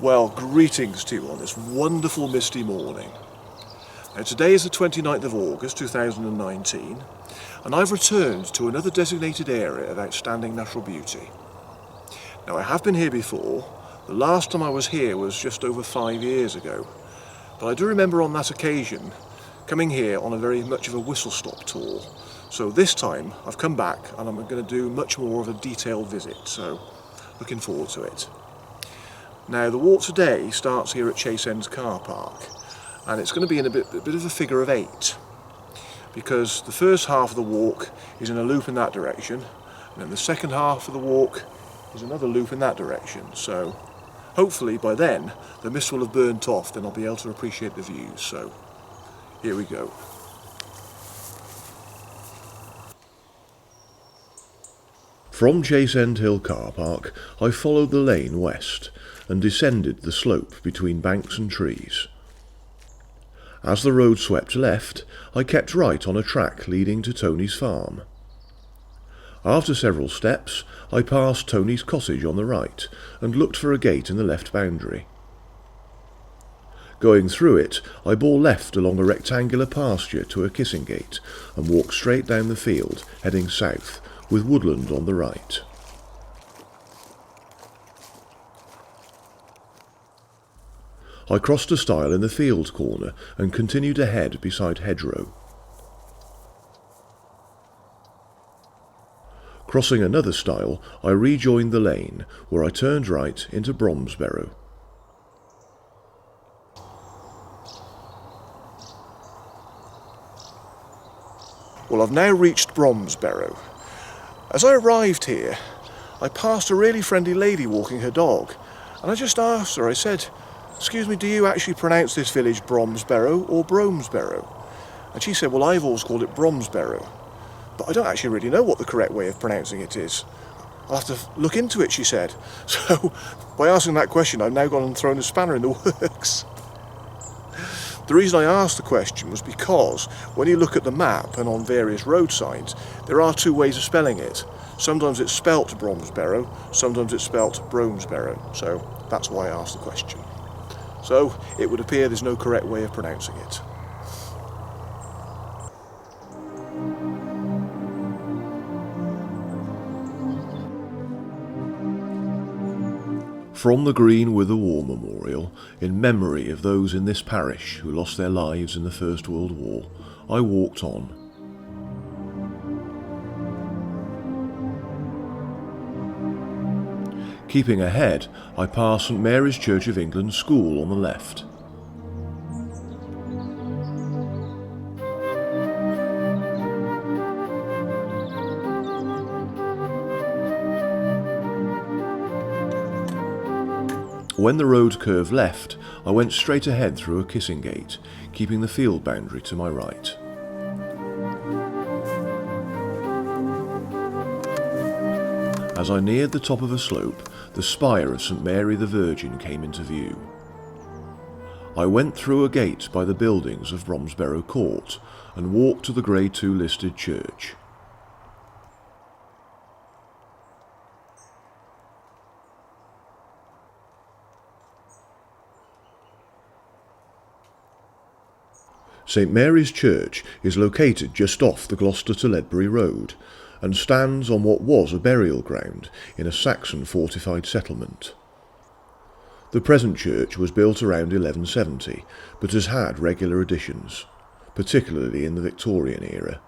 Well, greetings to you on this wonderful misty morning. Now, today is the 29th of August 2019 and I've returned to another designated area of outstanding natural beauty. Now, I have been here before. The last time I was here was just over 5 years ago, but I do remember on that occasion coming here on a very much of a whistle-stop tour. So this time I've come back and I'm going to do much more of a detailed visit, so looking forward to it. Now, the walk today starts here at Chase End's car park, and it's going to be in a bit of a figure of 8, because the first half of the walk is in a loop in that direction, and then the second half of the walk is another loop in that direction. So hopefully by then the mist will have burnt off, then I'll be able to appreciate the views. So here we go. From Chase End Hill car park, I followed the lane west and descended the slope between banks and trees. As the road swept left, I kept right on a track leading to Tony's farm. After several steps, I passed Tony's cottage on the right and looked for a gate in the left boundary. Going through it, I bore left along a rectangular pasture to a kissing gate and walked straight down the field, heading south, with woodland on the right. I crossed a stile in the field corner and continued ahead beside hedgerow. Crossing another stile, I rejoined the lane, where I turned right into Bromesberrow. Well, I've now reached Bromesberrow. As I arrived here, I passed a really friendly lady walking her dog, and I just asked her, I said, "Excuse me, do you actually pronounce this village Bromesberrow or Bromesberrow?" And she said, "Well, I've always called it Bromesberrow, but I don't actually really know what the correct way of pronouncing it is. I'll have to look into it," she said. So by asking that question, I've now gone and thrown a spanner in the works. The reason I asked the question was because when you look at the map and on various road signs, there are two ways of spelling it. Sometimes it's spelt Bromesberrow, sometimes it's spelt Bromesberrow. So that's why I asked the question. So it would appear there's no correct way of pronouncing it. From the green with the War Memorial, in memory of those in this parish who lost their lives in the First World War, I walked on. Keeping ahead, I passed St Mary's Church of England School on the left. When the road curved left, I went straight ahead through a kissing gate, keeping the field boundary to my right. As I neared the top of a slope, the spire of St Mary the Virgin came into view. I went through a gate by the buildings of Bromesberrow Court and walked to the Grade 2 listed church. St Mary's Church is located just off the Gloucester to Ledbury Road and stands on what was a burial ground in a Saxon fortified settlement. The present church was built around 1170, but has had regular additions, particularly in the Victorian era.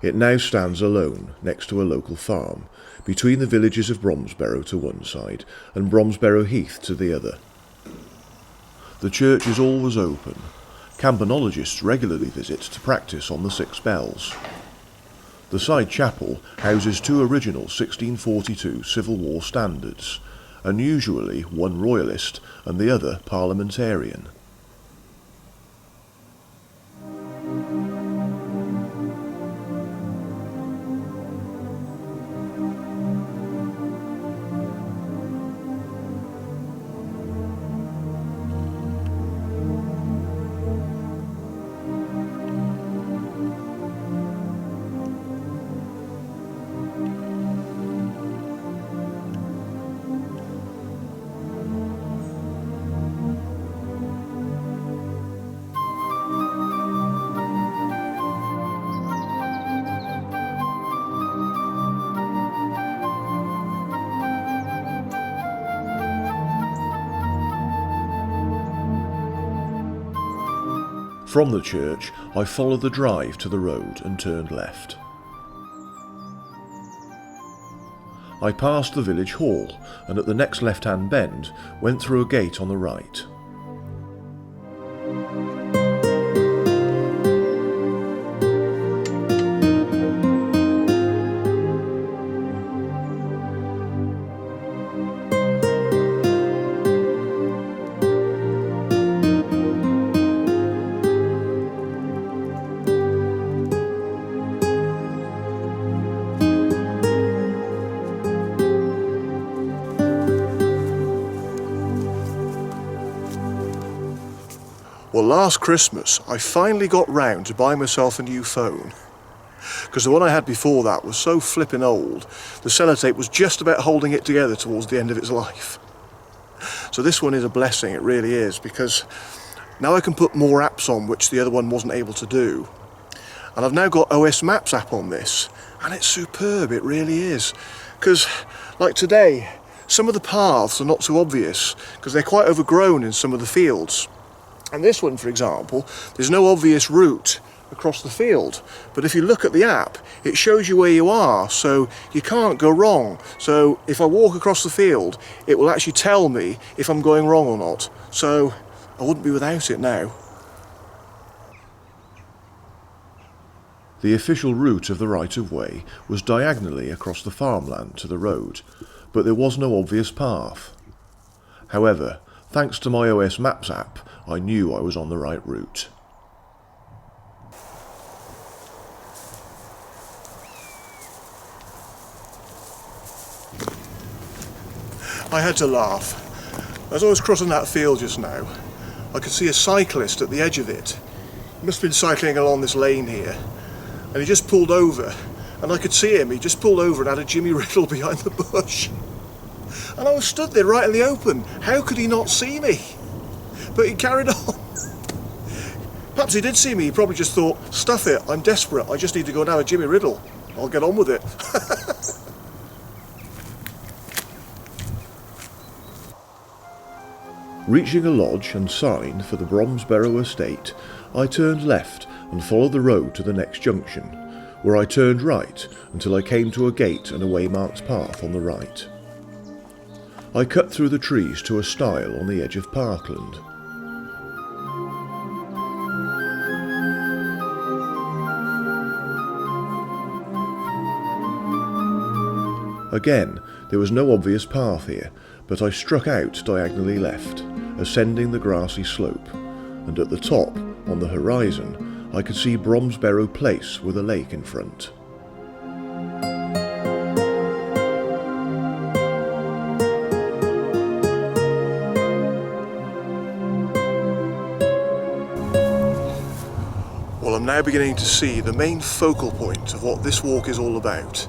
It now stands alone next to a local farm, between the villages of Bromesberrow to one side and Bromesberrow Heath to the other. The church is always open. Campanologists regularly visit to practice on the 6 bells. The side chapel houses 2 original 1642 Civil War standards, and usually one royalist and the other parliamentarian. From the church, I followed the drive to the road and turned left. I passed the village hall and at the next left-hand bend went through a gate on the right. Well, last Christmas I finally got round to buying myself a new phone, because the one I had before that was so flippin' old, the sellotape was just about holding it together towards the end of its life. So this one is a blessing, it really is, because now I can put more apps on which the other one wasn't able to do. And I've now got OS Maps app on this, and it's superb, it really is. Because, like today, some of the paths are not so obvious, because they're quite overgrown in some of the fields. And this one, for example, there's no obvious route across the field. But if you look at the app, it shows you where you are, so you can't go wrong. So if I walk across the field, it will actually tell me if I'm going wrong or not. So I wouldn't be without it now. The official route of the right-of-way was diagonally across the farmland to the road, but there was no obvious path. However, thanks to my OS Maps app, I knew I was on the right route. I had to laugh. As I was crossing that field just now, I could see a cyclist at the edge of it. He must have been cycling along this lane here, and he just pulled over, and I could see him. He just pulled over and had a Jimmy Riddle behind the bush. And I was stood there right in the open. How could he not see me? But he carried on. Perhaps he did see me. He probably just thought, stuff it, I'm desperate. I just need to go and have a Jimmy Riddle. I'll get on with it. Reaching a lodge and sign for the Bromesberrow estate, I turned left and followed the road to the next junction, where I turned right until I came to a gate and a waymarked path on the right. I cut through the trees to a stile on the edge of parkland. Again, there was no obvious path here, but I struck out diagonally left, ascending the grassy slope, and at the top, on the horizon, I could see Bromesberrow Place with a lake in front. Well, I'm now beginning to see the main focal point of what this walk is all about.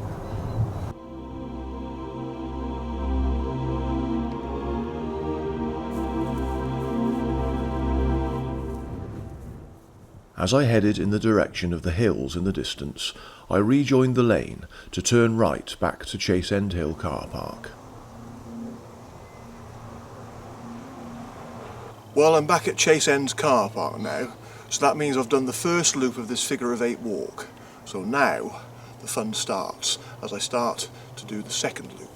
As I headed in the direction of the hills in the distance, I rejoined the lane to turn right back to Chase End Hill car park. Well, I'm back at Chase End car park now, so that means I've done the first loop of this figure of 8 walk. So now the fun starts as I start to do the second loop.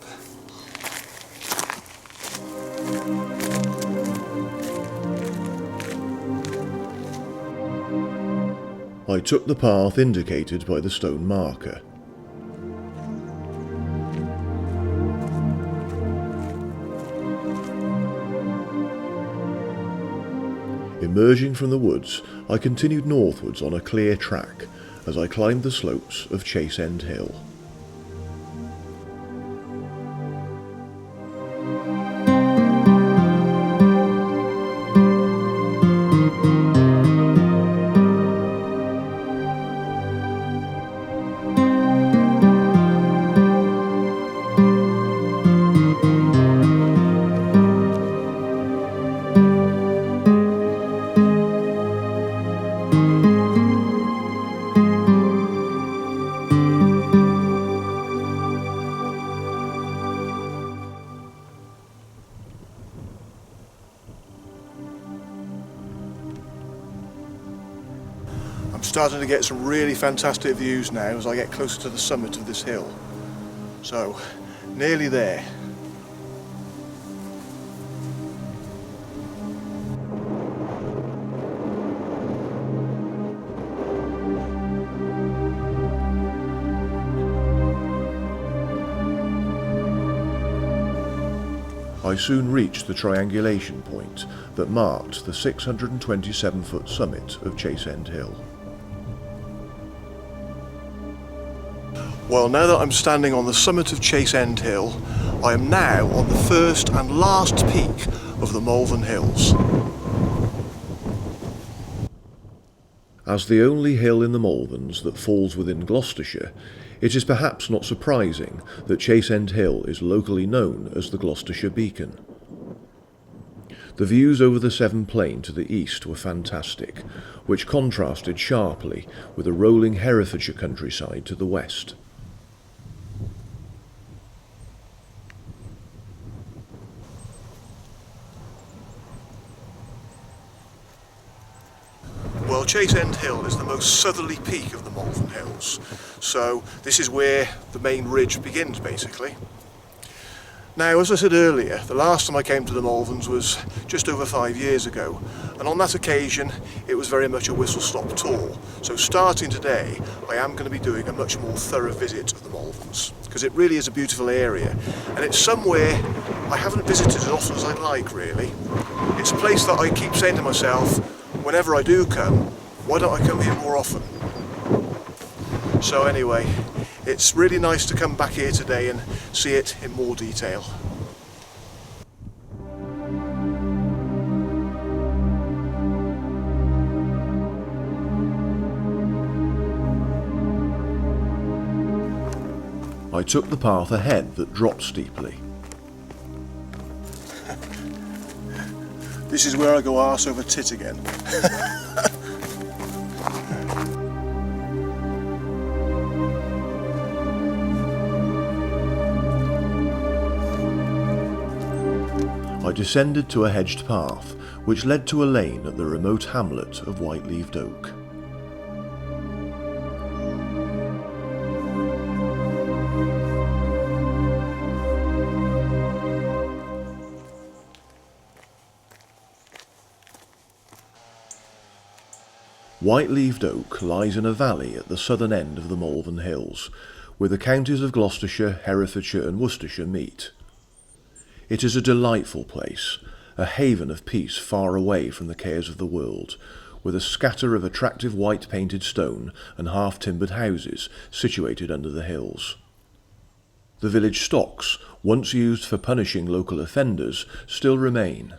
I took the path indicated by the stone marker. Emerging from the woods, I continued northwards on a clear track as I climbed the slopes of Chase End Hill. starting to get some really fantastic views now as I get closer to the summit of this hill. So, nearly there. I soon reached the triangulation point that marked the 627-foot summit of Chase End Hill. Well, now that I'm standing on the summit of Chase End Hill, I am now on the first and last peak of the Malvern Hills. As the only hill in the Malverns that falls within Gloucestershire, it is perhaps not surprising that Chase End Hill is locally known as the Gloucestershire Beacon. The views over the Severn Plain to the east were fantastic, which contrasted sharply with the rolling Herefordshire countryside to the west. Well, Chase End Hill is the most southerly peak of the Malvern Hills, so this is where the main ridge begins basically. Now, as I said earlier, the last time I came to the Malverns was just over 5 years ago, and on that occasion it was very much a whistle-stop tour. So starting today I am going to be doing a much more thorough visit of the Malverns, because it really is a beautiful area, and it's somewhere I haven't visited as often as I'd like really. It's a place that I keep saying to myself, whenever I do come, why don't I come here more often? So anyway, it's really nice to come back here today and see it in more detail. I took the path ahead that dropped steeply. This is where I go arse over tit again. I descended to a hedged path, which led to a lane at the remote hamlet of Whiteleaved Oak. Whiteleaved Oak lies in a valley at the southern end of the Malvern Hills, where the counties of Gloucestershire, Herefordshire and Worcestershire meet. It is a delightful place, a haven of peace far away from the cares of the world, with a scatter of attractive white painted stone and half-timbered houses situated under the hills. The village stocks, once used for punishing local offenders, still remain.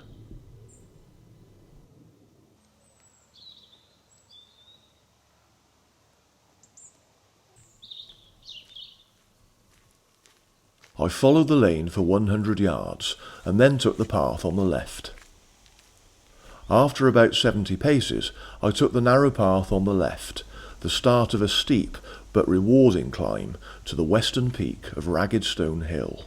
I followed the lane for 100 yards and then took the path on the left. After about 70 paces, I took the narrow path on the left, the start of a steep but rewarding climb to the western peak of Ragged Stone Hill.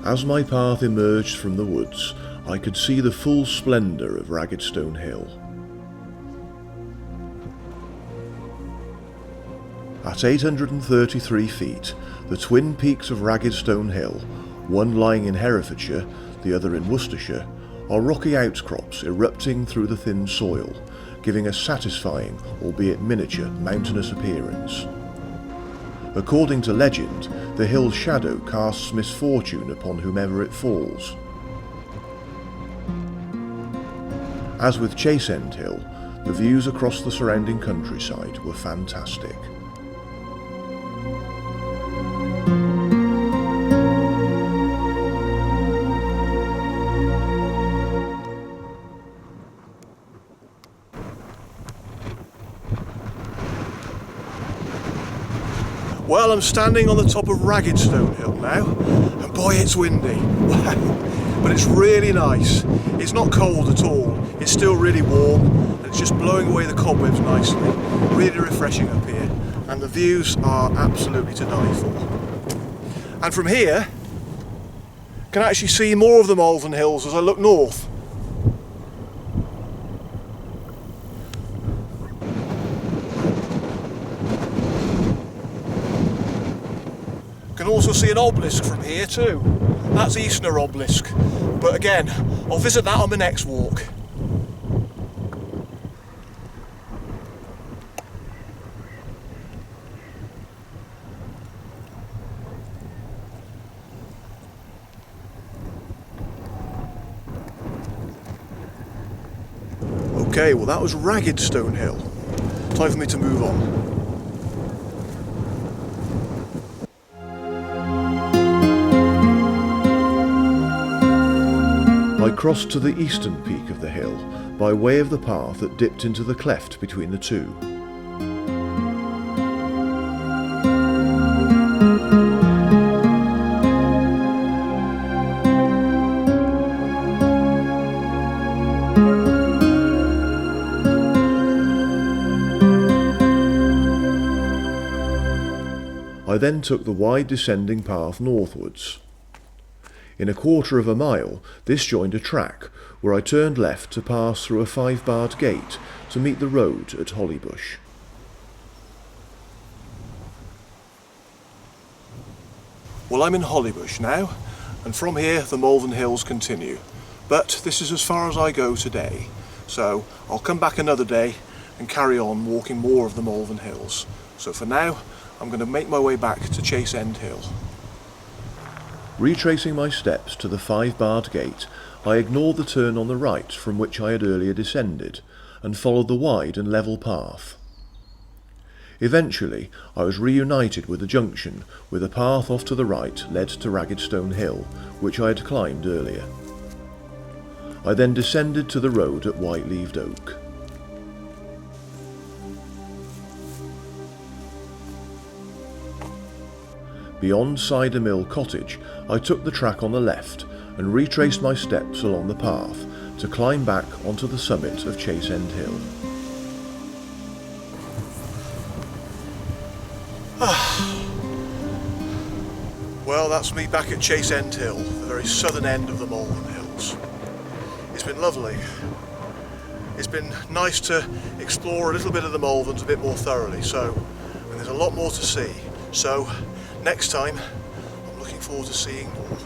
As my path emerged from the woods, I could see the full splendour of Ragged Stone Hill. At 833 feet, the twin peaks of Ragged Stone Hill, one lying in Herefordshire, the other in Worcestershire, are rocky outcrops erupting through the thin soil, giving a satisfying, albeit miniature, mountainous appearance. According to legend, the hill's shadow casts misfortune upon whomever it falls. As with Chase End Hill, the views across the surrounding countryside were fantastic. Well, I'm standing on the top of Raggedstone Hill now, and boy, it's windy. Wow. But it's really nice. It's not cold at all. It's still really warm, and it's just blowing away the cobwebs nicely. Really refreshing up here, and the views are absolutely to die for. And from here, I can actually see more of the Malvern Hills as I look north. Can also see an obelisk from here too. That's Eastner obelisk, but again, I'll visit that on my next walk. Okay, well that was Raggedstone Hill. Time for me to move on. I crossed to the eastern peak of the hill by way of the path that dipped into the cleft between the two. I then took the wide descending path northwards. In a quarter of a mile, this joined a track, where I turned left to pass through a 5-barred gate to meet the road at Hollybush. Well, I'm in Hollybush now, and from here the Malvern Hills continue. But this is as far as I go today, so I'll come back another day and carry on walking more of the Malvern Hills. So for now, I'm going to make my way back to Chase End Hill. Retracing my steps to the 5-barred gate, I ignored the turn on the right from which I had earlier descended, and followed the wide and level path. Eventually, I was reunited with the junction, with a path off to the right led to Raggedstone Hill, which I had climbed earlier. I then descended to the road at Whiteleaved Oak. Beyond Cider Mill Cottage, I took the track on the left and retraced my steps along the path to climb back onto the summit of Chase End Hill. Well, that's me back at Chase End Hill, the very southern end of the Malvern Hills. It's been lovely. It's been nice to explore a little bit of the Malverns a bit more thoroughly, and there's a lot more to see. So, next time, I'm looking forward to seeing more.